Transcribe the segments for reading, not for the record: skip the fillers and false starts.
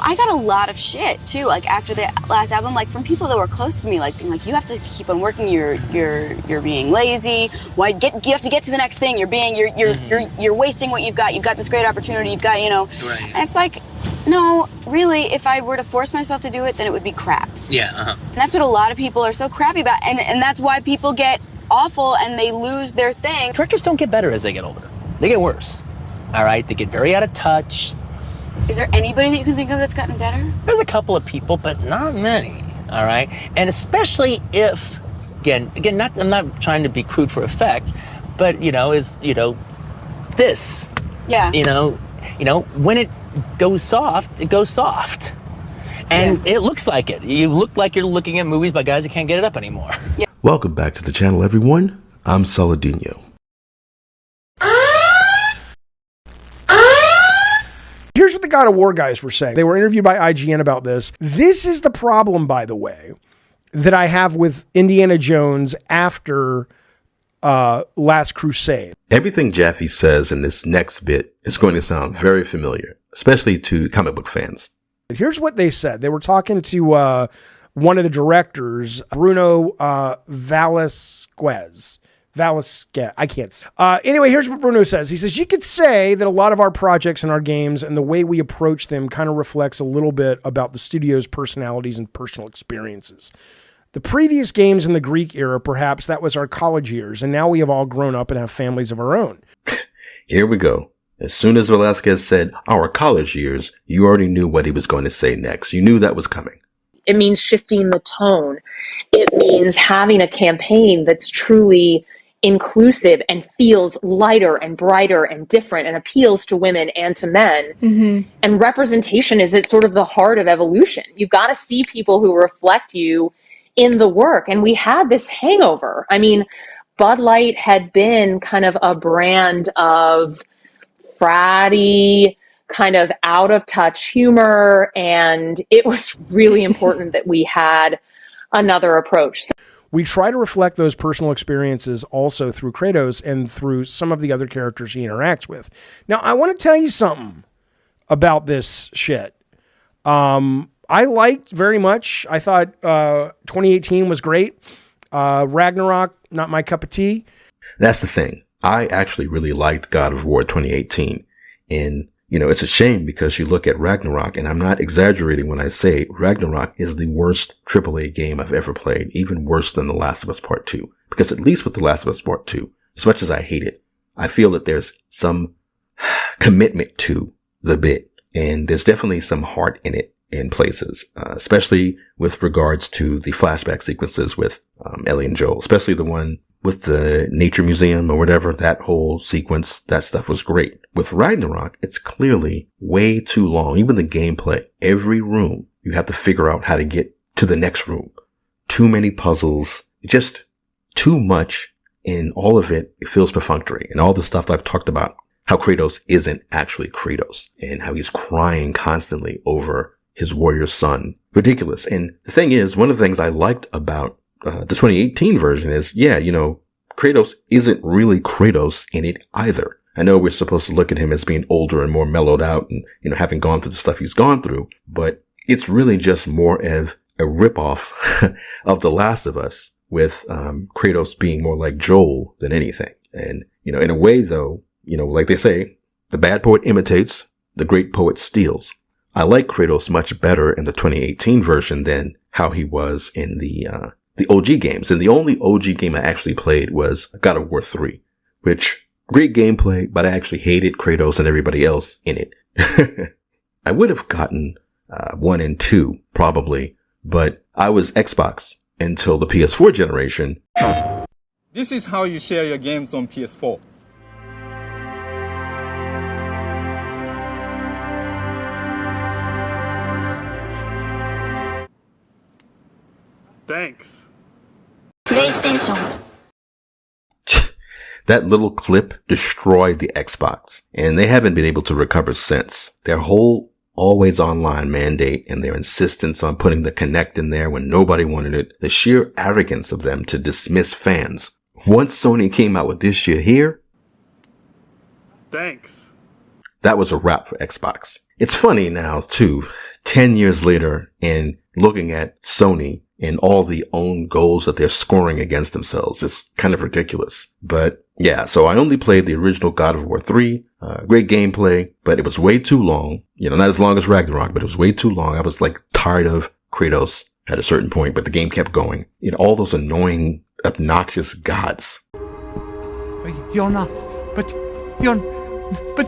I got a lot of shit too, like after the last album, like from people that were close to me, like being like, you have to keep on working, you're being lazy. You have to get to the next thing. You're wasting what you've got. You've got this great opportunity. You've got, Right. And it's like, no, really, if I were to force myself to do it, then it would be crap. Yeah. And that's what a lot of people are so crappy about, and that's why people get awful and they lose their thing. Directors don't get better as they get older. They get worse. All right, they get very out of touch. Is there anybody that you can think of that's gotten better? There's a couple of people, but not many, all right? And especially if, again, I'm not trying to be crude for effect, but, this. Yeah. When it goes soft, it goes soft. And It looks like it. You look like you're looking at movies by guys that can't get it up anymore. Yeah. Welcome back to the channel, everyone. I'm Saladino. Here's what the God of War guys were saying. They were interviewed by IGN about this. This is the problem, by the way, that I have with Indiana Jones after Last Crusade. Everything Jaffe says in this next bit is going to sound very familiar, especially to comic book fans. Here's what they said. They were talking to one of the directors, Bruno Velasquez. I can't say. Anyway, here's what Bruno says. He says, you could say that a lot of our projects and our games and the way we approach them kind of reflects a little bit about the studio's personalities and personal experiences. The previous games in the Greek era, perhaps that was our college years, and now we have all grown up and have families of our own. Here we go. As soon as Velasquez said our college years, you already knew what he was going to say next. You knew that was coming. It means shifting the tone. It means having a campaign that's truly inclusive and feels lighter and brighter and different and appeals to women and to men. Mm-hmm. And representation is at sort of the heart of evolution. You've got to see people who reflect you in the work. And we had this hangover. I mean, Bud Light had been kind of a brand of fratty, kind of out of touch humor. And it was really important that we had another approach. We try to reflect those personal experiences also through Kratos and through some of the other characters he interacts with. Now, I want to tell you something about this shit. I liked very much. I thought 2018 was great. Ragnarok, not my cup of tea. That's the thing. I actually really liked God of War 2018. And, it's a shame because you look at Ragnarok, and I'm not exaggerating when I say Ragnarok is the worst AAA game I've ever played, even worse than The Last of Us Part 2. Because at least with The Last of Us Part 2, as much as I hate it, I feel that there's some commitment to the bit, and there's definitely some heart in it in places, especially with regards to the flashback sequences with Ellie and Joel, especially the one with the nature museum or whatever, that whole sequence, that stuff was great. With Ragnarok, it's clearly way too long. Even the gameplay, every room, you have to figure out how to get to the next room. Too many puzzles, just too much, and all of it feels perfunctory. And all the stuff I've talked about, how Kratos isn't actually Kratos, and how he's crying constantly over his warrior son. Ridiculous. And the thing is, one of the things I liked about the 2018 version is, Kratos isn't really Kratos in it either. I know we're supposed to look at him as being older and more mellowed out and, having gone through the stuff he's gone through, but it's really just more of a ripoff of The Last of Us with, Kratos being more like Joel than anything. And, in a way though, like they say, the bad poet imitates, the great poet steals. I like Kratos much better in the 2018 version than how he was in the OG games. And the only OG game I actually played was God of War 3, which great gameplay, but I actually hated Kratos and everybody else in it. I would have gotten 1 and 2 probably, but I was Xbox until the PS4 generation. This is how you share your games on PS4. Thanks. PlayStation. That little clip destroyed the Xbox, and they haven't been able to recover since. Their whole always online mandate and their insistence on putting the Kinect in there when nobody wanted it, the sheer arrogance of them to dismiss fans. Once Sony came out with this shit here, thanks. that was a wrap for Xbox. It's funny now, too, 10 years later, and looking at Sony and all the own goals that they're scoring against themselves. It's kind of ridiculous. But yeah, so I only played the original God of War 3. Great gameplay, but it was way too long. You know, not as long as Ragnarok, but it was way too long. I was like tired of Kratos at a certain point, but the game kept going. You know, all those annoying, obnoxious gods. You're not, but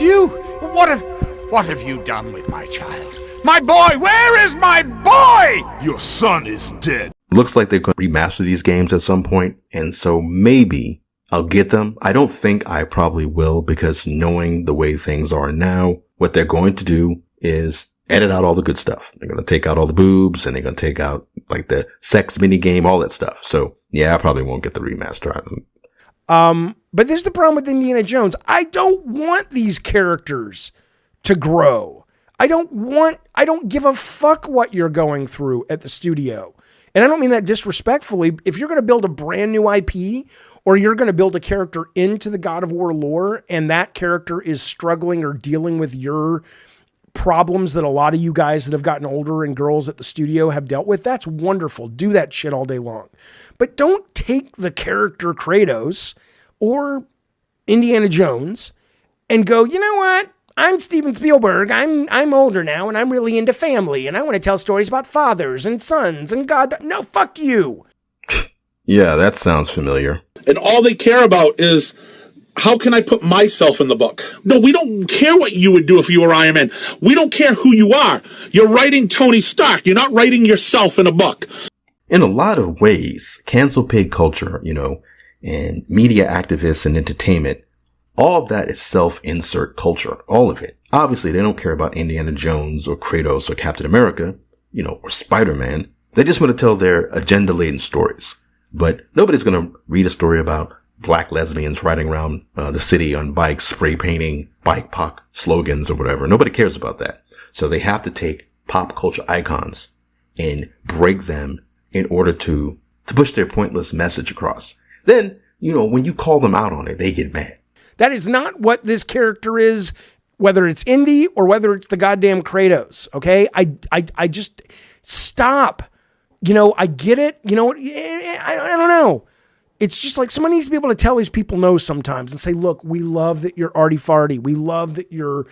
you, what have you done with my child? My boy, where is my boy? Your son is dead. Looks like they're going to remaster these games at some point, and so maybe I'll get them. I don't think I probably will, because knowing the way things are now, what they're going to do is edit out all the good stuff. They're going to take out all the boobs, and they're going to take out like the sex mini game, all that stuff. So yeah, I probably won't get the remaster. But this is the problem with Indiana Jones. I don't want these characters to grow. I don't give a fuck what you're going through at the studio. And I don't mean that disrespectfully. If you're going to build a brand new IP, or you're going to build a character into the God of War lore, and that character is struggling or dealing with your problems that a lot of you guys that have gotten older and girls at the studio have dealt with, that's wonderful. Do that shit all day long. But don't take the character Kratos or Indiana Jones and go, you know what? I'm Steven Spielberg. I'm older now, and I'm really into family, and I want to tell stories about fathers and sons and God. No, fuck you. Yeah, that sounds familiar. And all they care about is, how can I put myself in the book? No, we don't care what you would do if you were Iron Man. We don't care who you are. You're writing Tony Stark. You're not writing yourself in a book. In a lot of ways, cancel paid culture, you know, and media activists and entertainment, all of that is self-insert culture. All of it. Obviously, they don't care about Indiana Jones or Kratos or Captain America, you know, or Spider-Man. They just want to tell their agenda-laden stories. But nobody's going to read a story about black lesbians riding around the city on bikes, spray painting BIPOC slogans or whatever. Nobody cares about that. So they have to take pop culture icons and break them in order to push their pointless message across. Then, you know, when you call them out on it, they get mad. That is not what this character is, whether it's Indy or whether it's the goddamn Kratos. Okay. I just stop. You know, I get it. You know, I don't know. It's just like someone needs to be able to tell these people no sometimes and say, look, we love that you're arty-farty. We love that you're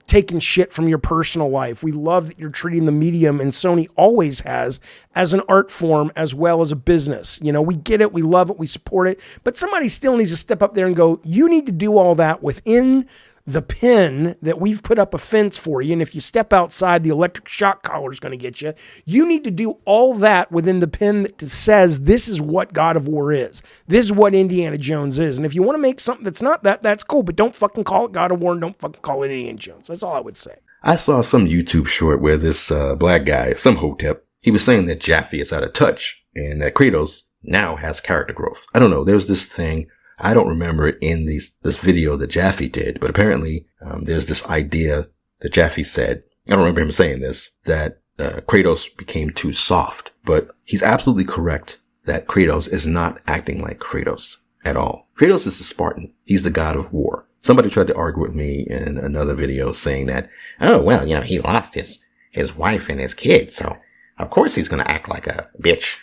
taking shit from your personal life. We love that you're treating the medium, and Sony always has, as an art form as well as a business. You know, we get it. We love it. We support it. But somebody still needs to step up there and go, you need to do all that within the pin that we've put up a fence for you. And if you step outside, the electric shock collar is going to get you. You need to do all that within the pin that says this is what God of War is. This is what Indiana Jones is. And if you want to make something that's not that, that's cool. But don't fucking call it God of War and don't fucking call it Indiana Jones. That's all I would say. I saw some YouTube short where this black guy, some hotep, he was saying that Jaffe is out of touch and that Kratos now has character growth. I don't know. There's this thing. I don't remember it in this video that Jaffe did, but apparently there's this idea that Jaffe said, I don't remember him saying this, that Kratos became too soft. But he's absolutely correct that Kratos is not acting like Kratos at all. Kratos is a Spartan. He's the god of war. Somebody tried to argue with me in another video saying that, oh, well, you know, he lost his wife and his kids, so of course he's going to act like a bitch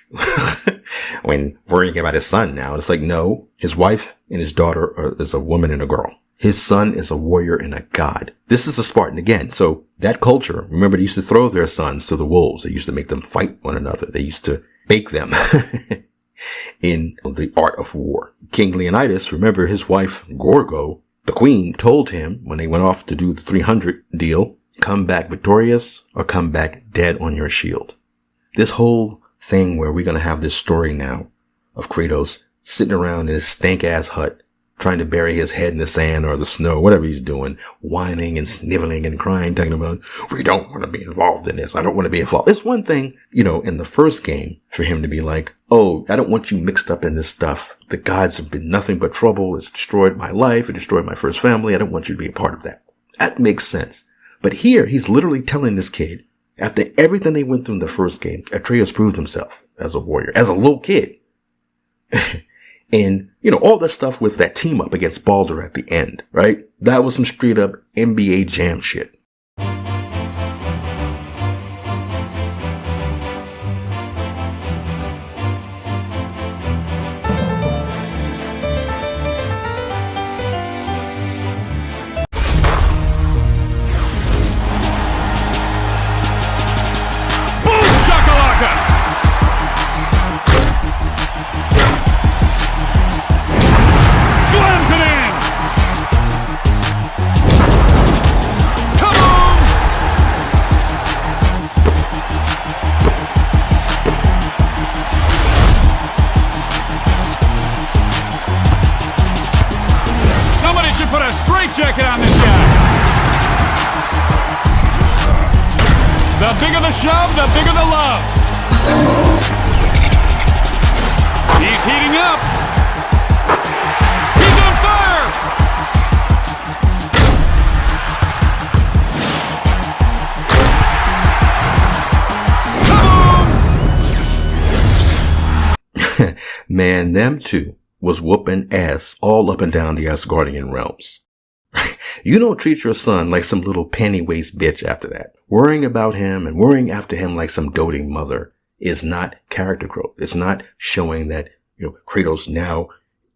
when worrying about his son now. It's like, no, his wife and his daughter is a woman and a girl. His son is a warrior and a god. This is a Spartan again. So that culture, remember, they used to throw their sons to the wolves. They used to make them fight one another. They used to bake them in the art of war. King Leonidas, remember his wife, Gorgo, the queen, told him when they went off to do the 300 deal, come back victorious or come back dead on your shield. This whole thing where we're going to have this story now of Kratos sitting around in his stank-ass hut, trying to bury his head in the sand or the snow, whatever he's doing, whining and sniveling and crying, talking about, we don't want to be involved in this. I don't want to be involved. It's one thing, you know, in the first game for him to be like, oh, I don't want you mixed up in this stuff. The gods have been nothing but trouble. It's destroyed my life. It destroyed my first family. I don't want you to be a part of that. That makes sense. But here, he's literally telling this kid, after everything they went through in the first game, Atreus proved himself as a warrior, as a little kid. And, all that stuff with that team up against Baldur at the end, right? That was some straight up NBA Jam shit. Jacket on this guy. The bigger the shove, the bigger the love. He's heating up. He's on fire. Come on. Man, them two was whooping ass all up and down the Asgardian realms. You don't treat your son like some little panty-waist bitch after that. Worrying about him and worrying after him like some doting mother is not character growth. It's not showing that, Kratos now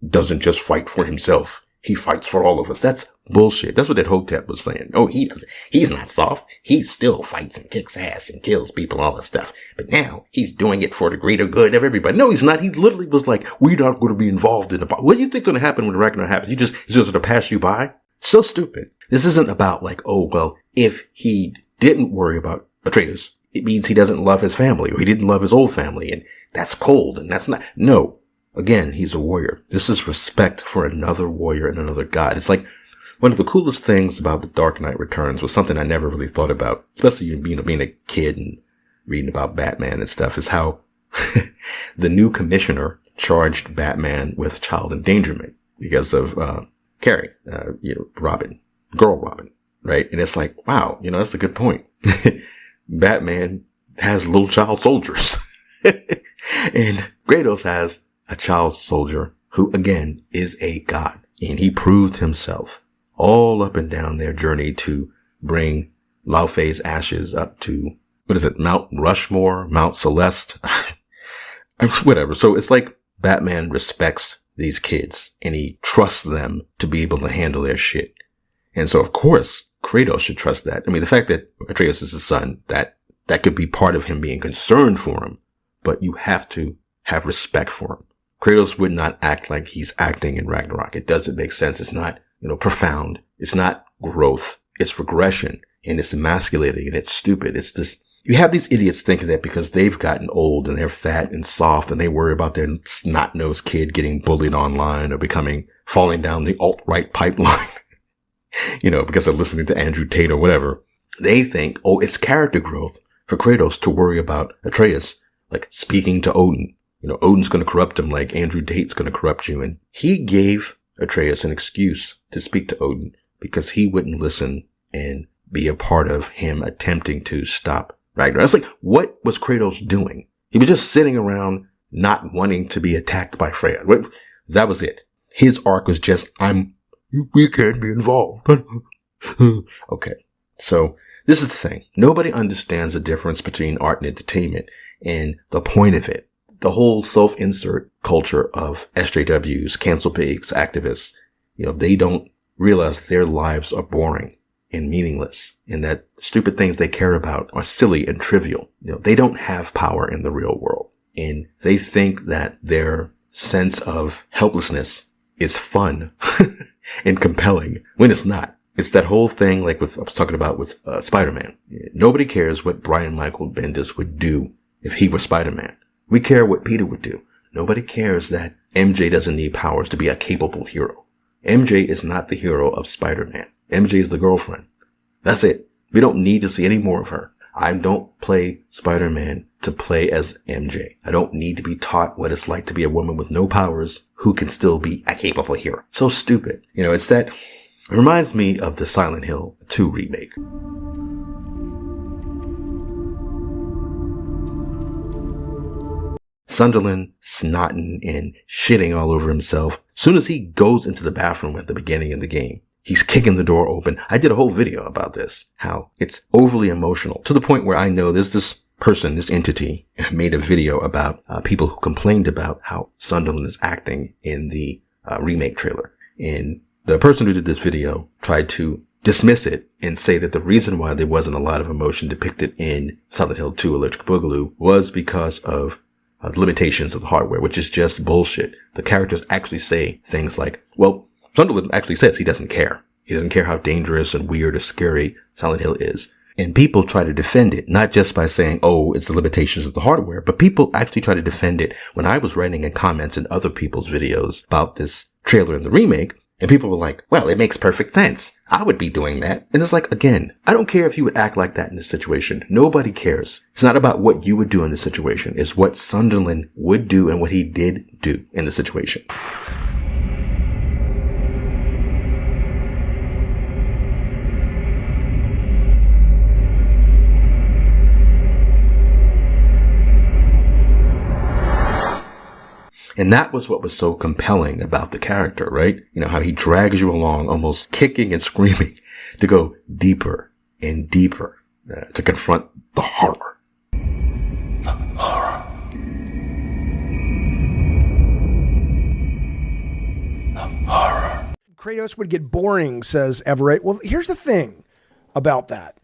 doesn't just fight for himself. He fights for all of us. That's bullshit. That's what that Hotep was saying. Oh, he's not soft. He still fights and kicks ass and kills people, all that stuff. But now he's doing it for the greater good of everybody. No, he's not. He literally was like, we're not going to be involved in the... What do you think's going to happen when Ragnarok happens? It's just going to pass you by? So stupid. This isn't about like, oh, well, if he didn't worry about Atreus, it means he doesn't love his family or he didn't love his old family and that's cold and that's not. No. Again, he's a warrior. This is respect for another warrior and another god. It's like one of the coolest things about The Dark Knight Returns was something I never really thought about, especially being a kid and reading about Batman and stuff, is how the new commissioner charged Batman with child endangerment because of, Carrie, Robin, girl Robin, right? And it's like, wow, that's a good point. Batman has little child soldiers. And Kratos has a child soldier who, again, is a god. And he proved himself all up and down their journey to bring Lao Fei's ashes up to, Mount Rushmore, Mount Celeste, whatever. So it's like Batman respects these kids and he trusts them to be able to handle their shit. And so, of course, Kratos should trust that. I mean, the fact that Atreus is his son, that could be part of him being concerned for him, but you have to have respect for him. Kratos would not act like he's acting in Ragnarok. It doesn't make sense. It's not, profound. It's not growth. It's regression and it's emasculating and it's stupid. It's this. You have these idiots thinking that because they've gotten old and they're fat and soft and they worry about their snot-nosed kid getting bullied online or falling down the alt-right pipeline, because they're listening to Andrew Tate or whatever. They think, oh, it's character growth for Kratos to worry about Atreus, like speaking to Odin. Odin's going to corrupt him like Andrew Tate's going to corrupt you. And he gave Atreus an excuse to speak to Odin because he wouldn't listen and be a part of him attempting to stop Ragnarok. It's like, what was Kratos doing? He was just sitting around not wanting to be attacked by Freya. That was it. His arc was just, we can't be involved. Okay. So this is the thing. Nobody understands the difference between art and entertainment and the point of it. The whole self-insert culture of SJWs, cancel pigs, activists, they don't realize their lives are boring and meaningless and that stupid things they care about are silly and trivial. They don't have power in the real world and they think that their sense of helplessness is fun and compelling when it's not. It's that whole thing like I was talking about with Spider-Man. Nobody cares what Brian Michael Bendis would do if he were Spider-Man. We care what Peter would do. Nobody cares that MJ doesn't need powers to be a capable hero. MJ is not the hero of Spider-Man. MJ is the girlfriend. That's it. We don't need to see any more of her. I don't play Spider-Man to play as MJ. I don't need to be taught what it's like to be a woman with no powers who can still be a capable hero. So stupid. It reminds me of the Silent Hill 2 remake. Sunderland snotting and shitting all over himself. Soon as he goes into the bathroom at the beginning of the game, he's kicking the door open. I did a whole video about this, how it's overly emotional to the point where I know there's this person, this entity made a video about people who complained about how Sunderland is acting in the remake trailer. And the person who did this video tried to dismiss it and say that the reason why there wasn't a lot of emotion depicted in Silent Hill 2 Electric Boogaloo was because of limitations of the hardware, which is just bullshit. The characters actually say things like, well, Sunderland actually says he doesn't care. He doesn't care how dangerous and weird or scary Silent Hill is. And people try to defend it, not just by saying, oh, it's the limitations of the hardware, but people actually try to defend it. When I was writing in comments in other people's videos about this trailer and the remake, and people were like, well, it makes perfect sense. I would be doing that. And it's like, again, I don't care if you would act like that in this situation. Nobody cares. It's not about what you would do in this situation. It's what Sunderland would do and what he did do in the situation. And that was what was so compelling about the character, right? You know, how he drags you along, almost kicking and screaming to go deeper and deeper, to confront the horror. The horror. The horror. Kratos would get boring, says Everett. Well, here's the thing about that.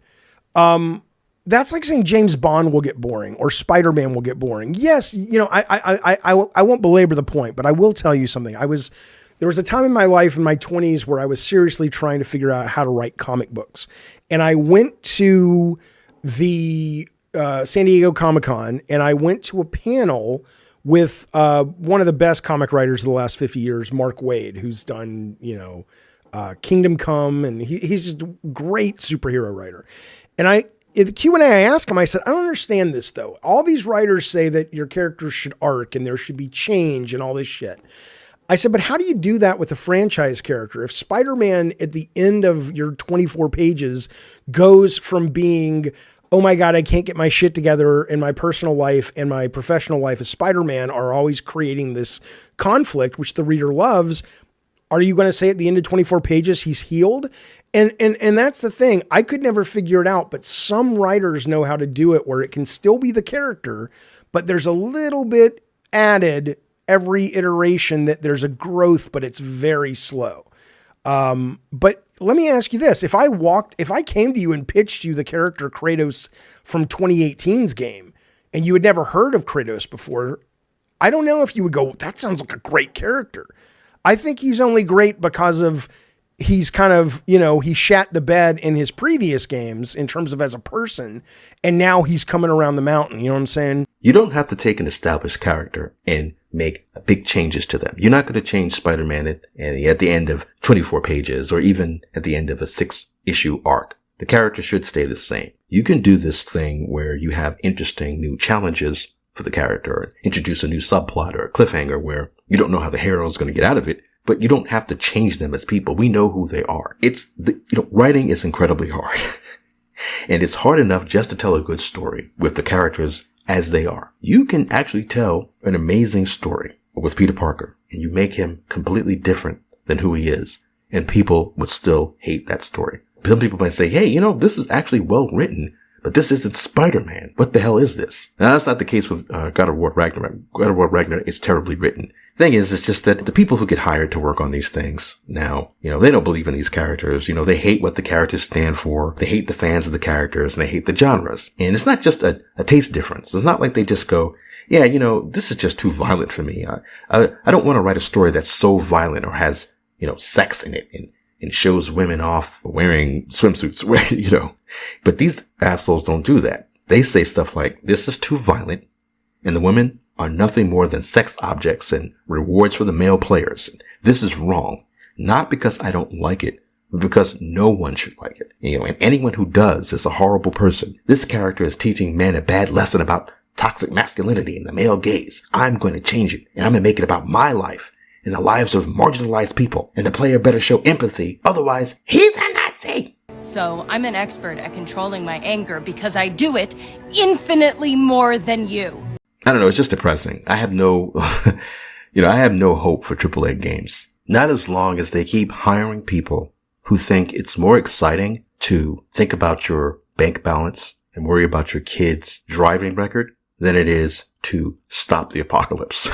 That's like saying James Bond will get boring or Spider-Man will get boring. Yes, you know, I won't belabor the point, but I will tell you something. There was a time in my life in my 20s where I was seriously trying to figure out how to write comic books. And I went to the San Diego Comic-Con and I went to a panel with one of the best comic writers of the last 50 years, Mark Waid, who's done, you know, Kingdom Come, and he's just a great superhero writer. And in the Q&A, I asked him, I said, I don't understand this though. All these writers say that your characters should arc and there should be change and all this shit. I said, but how do you do that with a franchise character? If Spider-Man at the end of your 24 pages goes from being, oh my God, I can't get my shit together in my personal life and my professional life as Spider-Man are always creating this conflict, which the reader loves. Are you going to say at the end of 24 pages, he's healed? And that's the thing. I could never figure it out, but some writers know how to do it where it can still be the character, but there's a little bit added every iteration that there's a growth, but it's very slow. But let me ask you this. If I came to you and pitched you the character Kratos from 2018's game and you had never heard of Kratos before, I don't know if you would go, that sounds like a great character. I think he's only great because of he's kind of, you know, he shat the bed in his previous games in terms of as a person, and now he's coming around the mountain. You know what I'm saying? You don't have to take an established character and make big changes to them. You're not going to change Spider-Man at the end of 24 pages or even at the end of a 6-issue arc. The character should stay the same. You can do this thing where you have interesting new challenges for the character, introduce a new subplot or a cliffhanger where you don't know how the hero is going to get out of it, but you don't have to change them as people. We know who they are. Writing is incredibly hard. And it's hard enough just to tell a good story with the characters as they are. You can actually tell an amazing story with Peter Parker and you make him completely different than who he is. And people would still hate that story. Some people might say, hey, you know, this is actually well written, but this isn't Spider-Man. What the hell is this? Now, that's not the case with God of War Ragnarok. God of War Ragnarok is terribly written. Thing is, it's just that the people who get hired to work on these things now, you know, they don't believe in these characters. You know, they hate what the characters stand for. They hate the fans of the characters and they hate the genres. And it's not just a taste difference. It's not like they just go, yeah, you know, this is just too violent for me. I don't want to write a story that's so violent or has, you know, sex in it and shows women off wearing swimsuits, you know. But these assholes don't do that. They say stuff like, this is too violent and the women are nothing more than sex objects and rewards for the male players. This is wrong. Not because I don't like it, but because no one should like it. You know, and anyone who does is a horrible person. This character is teaching men a bad lesson about toxic masculinity and the male gaze. I'm going to change it, and I'm going to make it about my life and the lives of marginalized people. And the player better show empathy. Otherwise, he's a Nazi. So I'm an expert at controlling my anger because I do it infinitely more than you. I don't know. It's just depressing. I have no, I have no hope for AAA games. Not as long as they keep hiring people who think it's more exciting to think about your bank balance and worry about your kids' driving record than it is to stop the apocalypse.